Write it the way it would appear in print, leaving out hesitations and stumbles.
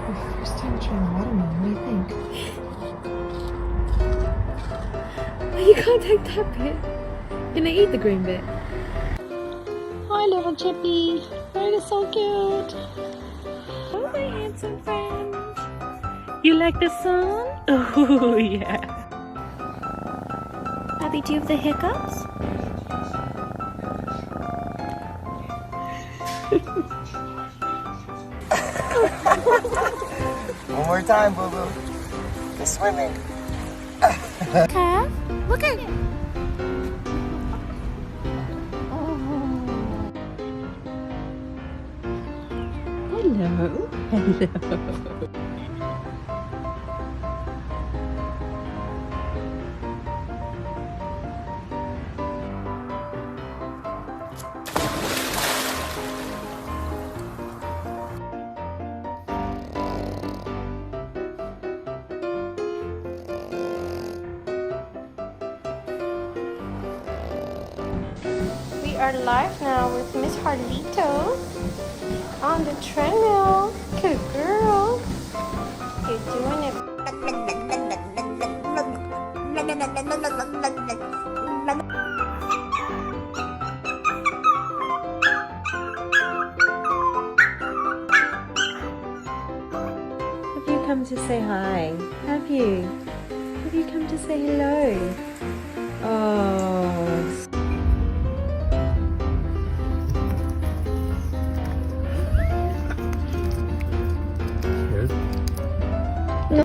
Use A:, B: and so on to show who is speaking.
A: First time trying watermelon. What do you think?
B: You can't take that bit. You're gonna eat the green bit.
A: Hi, little Chippy. You're so cute.
B: Oh, my handsome friend. You like the sun? Oh, yeah. Abby, do you have the hiccups?
C: One more time, boo boo. Go swimming.
B: Calf, look at it. Hello. Hello. We are live now with Miss Harlito on the treadmill. Good girl. You're doing it. Have you come to say hi? Have you? Have you come to say hello? Oh.
C: Good.
B: No.